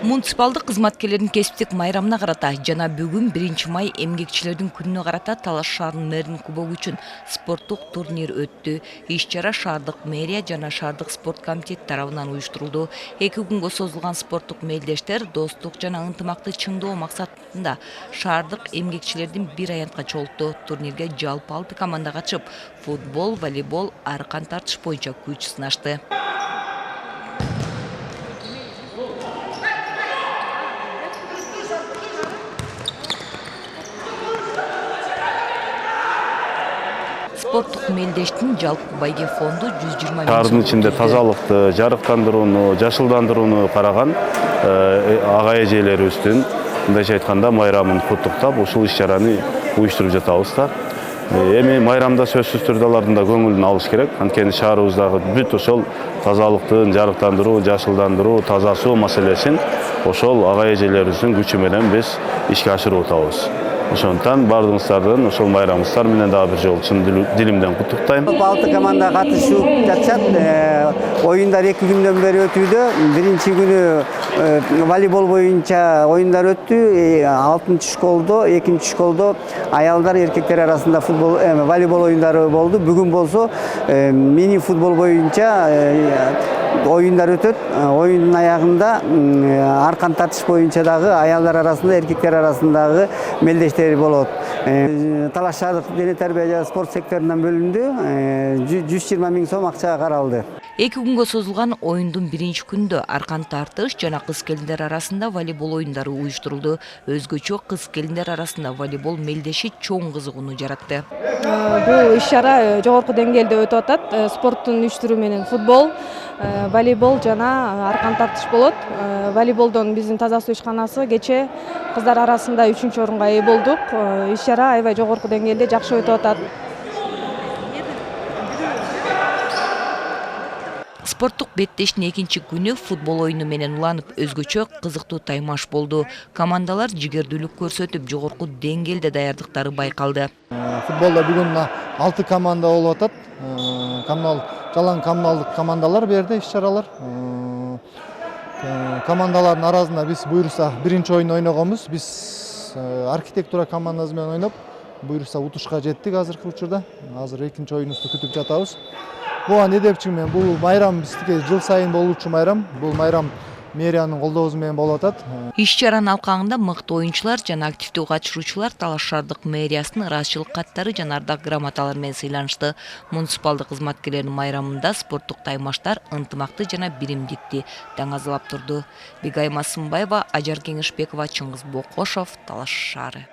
Муниципалдык кызматкерлердин кесиптик майрамына карата жана бүгүн 1 май эмгекчилердин күнүнө карата Талаш шаарынын мэринин кубогу үчүн спорттук турнир өттү. Иш-чара шаардык мэрия жана шаардык спорт комитет тарабынан уюштурулду. 2 күнгө созулган спорттук мелдештер достук жана ынтымакты чыңдоо максатында шаардык эмгекчилердин бир аянтка чогултту. Турнирге жалпы 6 команда катышып, футбол, волейбол, аркан тартыш боюнча күч сынашты. Спорттук мелдештин жалпы байге фонду 120 миң Шаардын ичинде тазалыкты, жарыктандырууну, жашылдандырууну караган ага эжелерибиздин мындайча айтканда майрамын куттуктап, ушул иш-чараны уюштуруп жатабыз да. Эми майрамда сөзсүз түрдө алардын да көңүлүн алыш керек. Анткени шаарыбыздагы бүт ошол тазалыктын, жарыктандыруу, жашылдандыруу, таза суу маселесин ошол ага эжелерибиздин күчү менен биз ишке ашырып атабыз. Ошондуктан бардыгыңыздардын ошол майрамыңыздар менен дагы бир жолу чын дилимден куттуктайм. 6 команда катышып жатышат. Оюндар 2 күндөн бери өтүүдө. Биринчи күнү волейбол боюнча оюндар өттү. 6-чы школдо, 2-чи школдо аялдар эркектер арасында футбол, волейбол оюндары болду. Бүгүн болсо мини футбол боюнча оюндар өтөт. Оюндун аягында аркан тартыш боюнча дагы аялдар арасында, эркектер арасындагы мелдештер болот. Талаш шаардык дене тарбия жана спорт секторунан бөлүндү. 120 миң сом акча каралды. 2 күнгө созулган оюндун биринчи күндө аркан тартыш жана кыз келиндер арасында волейбол оюндары уюштурулду. Өзгөчө кыз келиндер арасында волейбол мелдеши чоң кызыгууну жаратты. Бул иш-чара жогорку деңгээлде өтүп атат. Спорттун 3 түрү менен футбол, волейбол жана аркан тартыш болот. Волейболдон биздин таза суу ишканасы кечээ кыздар арасында 3-орунга ээ болдук. Иш-чара аябай жогорку деңгээлде жакшы өтүп атат. Спорттук беттештин 2-чи күнү футбол оюну менен уланып, өзгөчө кызыктуу таймаш болду. Командалар жигердүүлүк көрсөтүп, жогорку деңгээлде даярдыктары байкалды. Футболда бүгүн 6 команда болуп атат. Жалаң коммуналдык командалар берди иш-чаралар. Командалардын арасында биз буюрса биринчи оюн ойногонбуз. Биз архитектура командасы менен ойноп, буюрса утушка жеттик азыркы учурда. Азыр 2-чи оюнубузду күтүп жатабыз. Буга не депчимин мен, бул майрам бизге жыл сайын болуучу майрам. Бул майрам мэриянын колдоосу менен болуп атат. Иш-чаранын алкагында мыкты оюнчулар жана активдүү катышуучулар Талаш шаардык мэриясынын ыраазычылык каттары жана ардак грамоталары менен сыйланышты. Муниципалдык кызматкерлердин майрамында спорттук таймаштар ынтымакты жана биримдикти даңазалап турду. Бегайма Сымбаева, Ажар Кеңешбекова, Чыңгыз Бокошов, Талаш шаары.